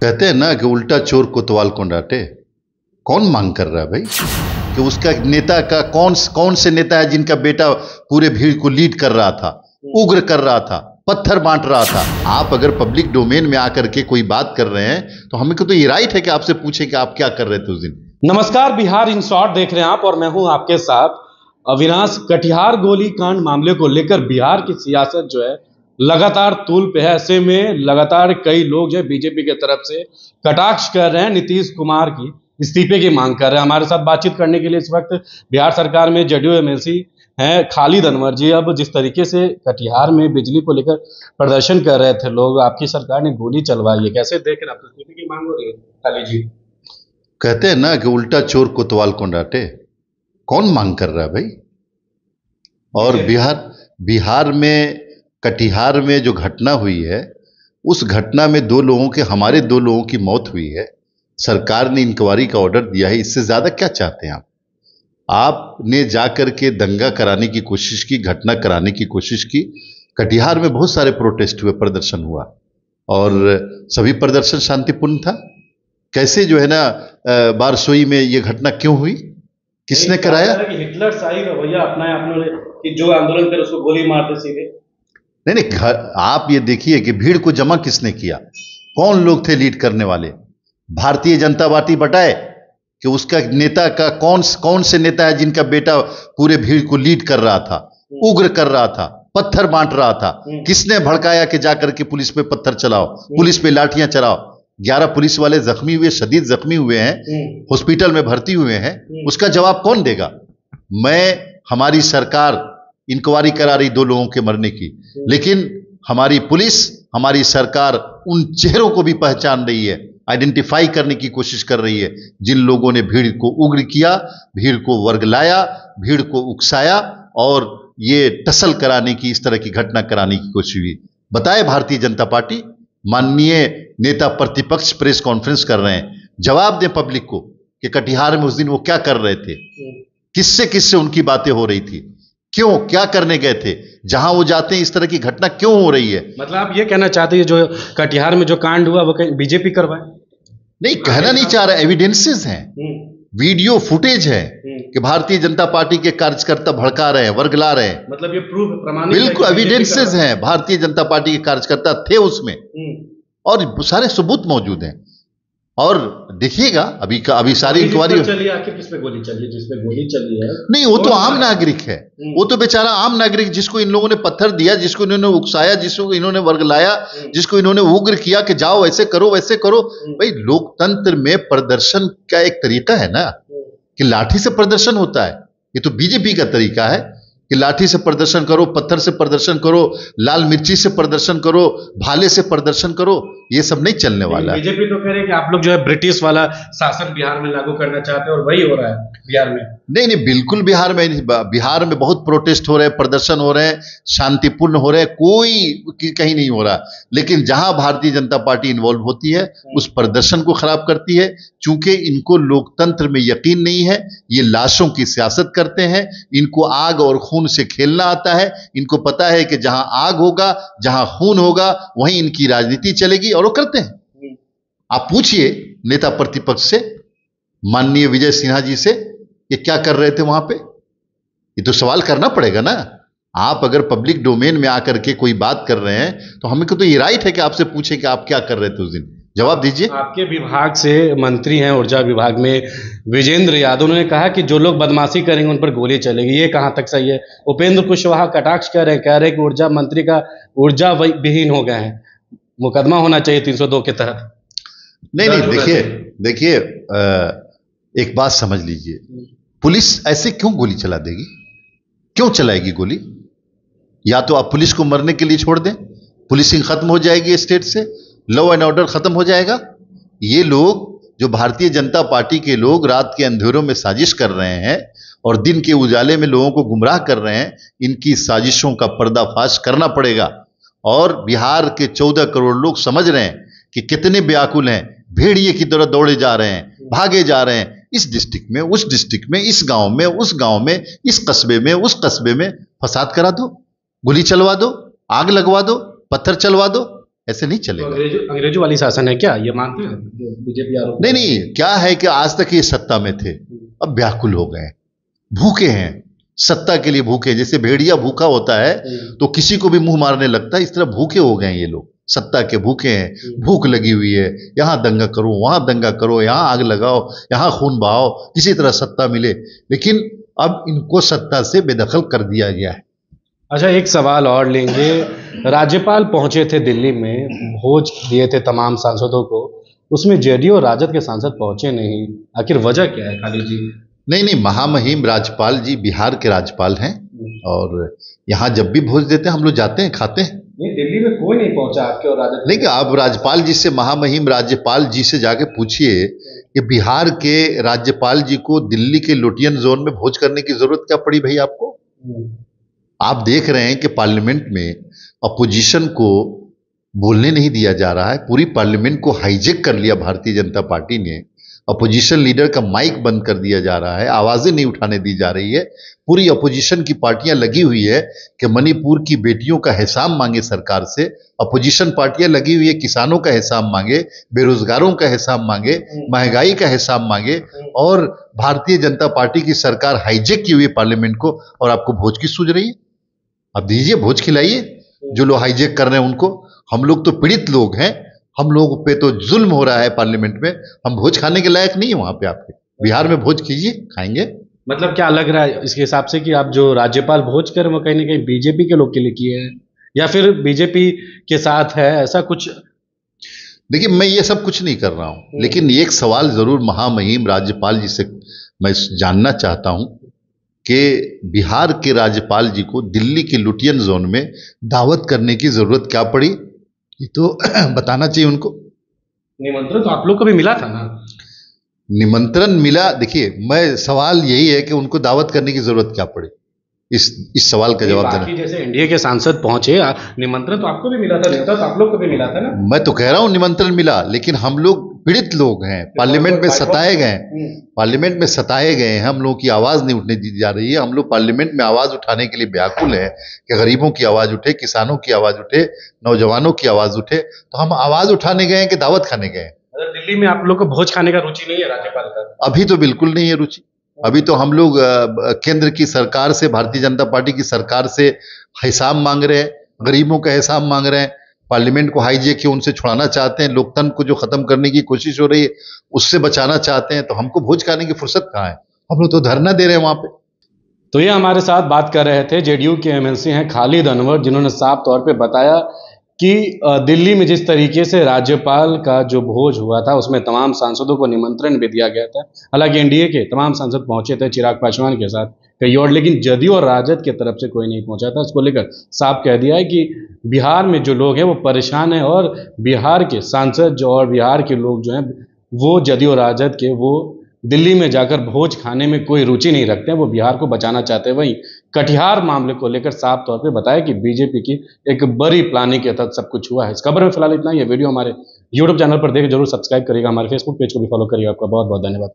कहते हैं ना कि उल्टा चोर कोतवाल को डांटे। कौन मांग कर रहा है भाई कि उसका नेता का कौन से नेता है जिनका बेटा पूरे भीड़ को लीड कर रहा था, उग्र कर रहा था, पत्थर बांट रहा था। आप अगर पब्लिक डोमेन में आकर के कोई बात कर रहे हैं तो हमें को तो ये राइट है कि आपसे पूछे कि आप क्या कर रहे थे उस दिन। नमस्कार, बिहार इन शॉर्ट देख रहे हैं आप और मैं हूं आपके साथ अविनाश। कटिहार गोलीकांड मामले को लेकर बिहार की सियासत जो है लगातार तूल पे है। ऐसे में लगातार कई लोग जो है बीजेपी की तरफ से कटाक्ष कर रहे हैं, नीतीश कुमार की इस्तीफे की मांग कर रहे हैं। हमारे साथ बातचीत करने के लिए इस वक्त बिहार सरकार में जेडीयू एमएलसी हैं खालिद अनवर जी। अब जिस तरीके से कटिहार में बिजली को लेकर प्रदर्शन कर रहे थे लोग, आपकी सरकार ने गोली चलवाई है, कैसे देख रहे हैं आप? इस्तीफे की मांग हो रही है खालिद जी। कहते हैं ना कि उल्टा चोर कोतवाल को डांटे। कौन मांग कर रहा है भाई? और बिहार में कटिहार में जो घटना हुई है उस घटना में हमारे दो लोगों की मौत हुई है। सरकार ने इंक्वायरी का ऑर्डर दिया है। इससे ज्यादा क्या चाहते हैं आप? आपने जाकर के दंगा कराने की कोशिश की, घटना कराने की कोशिश की। कटिहार में बहुत सारे प्रोटेस्ट हुए, प्रदर्शन हुआ और सभी प्रदर्शन शांतिपूर्ण था। कैसे जो है ना बारसोई में ये घटना क्यों हुई? किसने कराया? हिटलर शाही रवैया अपनाया आपने कि जो आंदोलन करे उसको गोली मारते सीधे। नहीं, आप ये देखिए कि भीड़ को जमा किसने किया, कौन लोग थे लीड करने वाले? भारतीय जनता पार्टी बताए कि उसका नेता का कौन से नेता है जिनका बेटा पूरे भीड़ को लीड कर रहा था, उग्र कर रहा था, पत्थर बांट रहा था। किसने भड़काया कि जाकर के पुलिस पे पत्थर चलाओ, पुलिस पे लाठियां चलाओ? 11 पुलिस वाले जख्मी हुए, शदीद जख्मी हुए हैं, हॉस्पिटल में भर्ती हुए हैं। उसका जवाब कौन देगा? हमारी सरकार इंक्वायरी करा रही 2 लोगों के मरने की, लेकिन हमारी पुलिस, हमारी सरकार उन चेहरों को भी पहचान रही है, आइडेंटिफाई करने की कोशिश कर रही है जिन लोगों ने भीड़ को उग्र किया, भीड़ को वर्गलाया, भीड़ को उकसाया और ये टसल कराने की, इस तरह की घटना कराने की कोशिश हुई। बताए भारतीय जनता पार्टी, माननीय नेता प्रतिपक्ष प्रेस कॉन्फ्रेंस कर रहे हैं, जवाब दें पब्लिक को कि कटिहार में उस दिन वो क्या कर रहे थे, किससे उनकी बातें हो रही थी, क्यों, क्या करने गए थे? जहां वो जाते हैं इस तरह की घटना क्यों हो रही है? मतलब आप ये कहना चाहते हैं जो कटिहार में जो कांड हुआ वो बीजेपी करवाए? नहीं, कहना नहीं चाह रहे, एविडेंसेस हैं, वीडियो फुटेज है कि भारतीय जनता पार्टी के कार्यकर्ता भड़का रहे हैं, वर्गला रहे हैं। मतलब ये प्रूफ प्रमाणित, बिल्कुल एविडेंसेस हैं, भारतीय जनता पार्टी के कार्यकर्ता थे उसमें और सारे सबूत मौजूद हैं। और देखिएगा अभी सारी इंक्वायरी चली, आखिर किस पे गोली चली? जिसपे गोली चली है नहीं, वो तो आम नागरिक है, वो तो बेचारा आम नागरिक जिसको इन लोगों ने पत्थर दिया, जिसको इन्होंने उकसाया, जिसको इन्होंने वर्गलाया, जिसको इन्होंने उग्र किया कि जाओ ऐसे करो वैसे करो। भाई, लोकतंत्र में प्रदर्शन का एक तरीका है ना कि लाठी से प्रदर्शन होता है। ये तो बीजेपी का तरीका है कि लाठी से प्रदर्शन करो, पत्थर से प्रदर्शन करो, लाल मिर्ची से प्रदर्शन करो, भाले से प्रदर्शन करो। ये सब नहीं चलने वाला है। बीजेपी तो कह रही है कि आप लोग जो है ब्रिटिश वाला शासन बिहार में लागू करना चाहते हैं और वही हो रहा है बिहार में। नहीं, बिल्कुल बिहार में बहुत प्रोटेस्ट हो रहे हैं, प्रदर्शन हो रहे हैं, शांतिपूर्ण हो रहे हैं, कोई कहीं नहीं हो रहा। लेकिन जहां भारतीय जनता पार्टी इन्वॉल्व होती है उस प्रदर्शन को खराब करती है। चूंकि इनको लोकतंत्र में यकीन नहीं है, ये लाशों की सियासत करते हैं, इनको आग और खून से खेलना आता है। इनको पता है कि जहां आग होगा, जहां खून होगा, वहीं इनकी राजनीति चलेगी और वो करते हैं। आप पूछिए नेता प्रतिपक्ष से, माननीय विजय सिन्हा जी से, ये क्या कर रहे थे वहां पे? ये तो सवाल करना पड़ेगा ना। आप अगर पब्लिक डोमेन में आकर के कोई बात कर रहे हैं तो हमें को तो ये राइट है कि आपसे पूछे कि आप क्या कर रहे थे उस दिन। जवाब दीजिए। आपके विभाग से मंत्री हैं ऊर्जा विभाग में विजेंद्र यादव ने कहा कि जो लोग बदमाशी करेंगे उन पर गोली चलेगी। ये कहां तक सही है? उपेंद्र कुशवाहा कटाक्ष कह रहे हैं कि ऊर्जा मंत्री का ऊर्जा विहीन हो गए हैं, मुकदमा होना चाहिए 302 के तहत। नहीं, देखिए एक बात समझ लीजिए, पुलिस ऐसे क्यों गोली चला देगी? क्यों चलाएगी गोली? या तो आप पुलिस को मरने के लिए छोड़ दें, पुलिसिंग खत्म हो जाएगी स्टेट से, लॉ एंड ऑर्डर खत्म हो जाएगा। ये लोग जो भारतीय जनता पार्टी के लोग रात के अंधेरों में साजिश कर रहे हैं और दिन के उजाले में लोगों को गुमराह कर रहे हैं, इनकी साजिशों का पर्दाफाश करना पड़ेगा। और बिहार के 14 करोड़ लोग समझ रहे हैं कि कितने व्याकुल हैं, भेड़िए की तरह दौड़े जा रहे हैं, भागे जा रहे हैं, इस डिस्ट्रिक्ट में, उस डिस्ट्रिक्ट में, इस गांव में, उस गांव में, इस कस्बे में, उस कस्बे में। फसाद करा दो, गोली चलवा दो, आग लगवा दो, पत्थर चलवा दो, ऐसे नहीं तो चलेगा। अंग्रेजों वाली शासन है क्या, ये मानते हैं बीजेपी आरोप? नहीं नहीं, क्या है कि आज तक ये सत्ता में थे, अब व्याकुल हो गए, भूखे हैं, सत्ता के लिए भूखे। जैसे भेड़िया भूखा होता है तो किसी को भी मुंह मारने लगता है, इस तरह भूखे हो गए हैं ये लोग, सत्ता के भूखे हैं। भूख लगी हुई है, यहां दंगा करो, वहां दंगा करो, यहां आग लगाओ, यहां खून बहाओ, किसी तरह सत्ता मिले। लेकिन अब इनको सत्ता से बेदखल कर दिया गया है। अच्छा, एक सवाल और लेंगे। राज्यपाल पहुंचे थे दिल्ली में, भोज दिए थे तमाम सांसदों को, उसमें जेडीयू और राजद के सांसद पहुंचे नहीं, आखिर वजह क्या है खाली जी? नहीं नहीं, महामहिम राज्यपाल जी बिहार के राज्यपाल हैं और यहाँ जब भी भोज देते हैं हम लोग जाते हैं, खाते हैं। नहीं, दिल्ली में कोई नहीं पहुंचा आपके और राजद? नहीं, आप राज्यपाल जी से, महामहिम राज्यपाल जी से जाके पूछिए कि बिहार के राज्यपाल जी को दिल्ली के लुटियन जोन में भोज करने की जरूरत क्या पड़ी भाई आपको? आप देख रहे हैं कि पार्लियामेंट में अपोजिशन को बोलने नहीं दिया जा रहा है, पूरी पार्लियामेंट को हाईजेक कर लिया भारतीय जनता पार्टी ने। अपोजिशन लीडर का माइक बंद कर दिया जा रहा है, आवाजें नहीं उठाने दी जा रही है। पूरी अपोजिशन की पार्टियां लगी हुई है कि मणिपुर की बेटियों का हिसाब मांगे सरकार से। अपोजिशन पार्टियां लगी हुई है किसानों का हिसाब मांगे, बेरोजगारों का हिसाब मांगे, महंगाई का हिसाब मांगे। और भारतीय जनता पार्टी की सरकार हाईजेक की हुई है पार्लियामेंट को, और आपको भोज की सूझ रही है? अब दीजिए, भोज खिलाइए जो लोग हाईजेक कर रहे हैं उनको। हम लोग तो पीड़ित लोग हैं, हम लोगों पे तो जुल्म हो रहा है पार्लियामेंट में, हम भोज खाने के लायक नहीं है वहां पे। आपके बिहार में भोज कीजिए, खाएंगे। मतलब क्या लग रहा है इसके हिसाब से कि आप जो राज्यपाल भोज कर वो कहीं ना कहीं बीजेपी के लोग के लिए किए हैं, या फिर बीजेपी के साथ है, ऐसा कुछ? देखिए, मैं ये सब कुछ नहीं कर रहा हूं, लेकिन एक सवाल जरूर महामहिम राज्यपाल जी से मैं जानना चाहता हूं कि बिहार के राज्यपाल जी को दिल्ली के लुटियन जोन में दावत करने की जरूरत क्या पड़ी, ये तो बताना चाहिए उनको। निमंत्रण तो आप लोग को भी मिला था ना? निमंत्रण मिला। देखिए, मैं सवाल यही है कि उनको दावत करने की जरूरत क्या पड़ी, इस सवाल का जवाब देना। बाकी जैसे एनडीए के सांसद पहुंचे, निमंत्रण तो आपको भी मिला था, नेता तो आप लोग को भी मिला था ना? मैं तो कह रहा हूं निमंत्रण मिला, लेकिन हम लोग पीड़ित लोग हैं, पार्लियामेंट में सताए गए, पार्लियामेंट में सताए गए हैं, हम लोगों की आवाज नहीं उठने दी जा रही है। हम लोग पार्लियामेंट में आवाज उठाने के लिए व्याकुल हैं कि गरीबों की आवाज उठे, किसानों की आवाज उठे, नौजवानों की आवाज उठे। तो हम आवाज उठाने गए हैं कि दावत खाने गए हैं? दिल्ली में आप लोग को भोज खाने का रुचि नहीं है राज्यपाल का? अभी तो बिल्कुल नहीं है रुचि। अभी तो हम लोग केंद्र की सरकार से, भारतीय जनता पार्टी की सरकार से हिसाब मांग रहे हैं, गरीबों का हिसाब मांग रहे हैं, पार्लियामेंट को हाईजेक किए उनसे छुड़ाना चाहते हैं, लोकतंत्र को जो खत्म करने की कोशिश हो रही है उससे बचाना चाहते हैं। तो हमको भोज खाने की फुर्सत कहाँ है? हम लोग तो धरना दे रहे हैं वहां पे। तो ये हमारे साथ बात कर रहे थे जेडीयू के एमएलसी हैं खालिद अनवर, जिन्होंने साफ तौर पे बताया कि दिल्ली में जिस तरीके से राज्यपाल का जो भोज हुआ था उसमें तमाम सांसदों को निमंत्रण भी दिया गया था। हालांकि एनडीए के तमाम सांसद पहुंचे थे चिराग पासवान के साथ कई और, लेकिन जदयू और राजद की तरफ से कोई नहीं पहुंचा था। इसको लेकर साफ कह दिया है कि बिहार में जो लोग हैं वो परेशान हैं, और बिहार के सांसद जो और बिहार के लोग जो हैं वो जदयू और राजद के, वो दिल्ली में जाकर भोज खाने में कोई रुचि नहीं रखते हैं, वो बिहार को बचाना चाहते हैं। वहीं कटिहार मामले को लेकर साफ तौर पे बताया कि बीजेपी की एक बड़ी प्लानिंग के तहत सब कुछ हुआ है। इस खबर में फिलहाल इतना ही है। वीडियो हमारे यूट्यूब चैनल पर देख जरूर सब्सक्राइब करिएगा, हमारे फेसबुक पेज को भी फॉलो करिएगा। आपका बहुत बहुत धन्यवाद।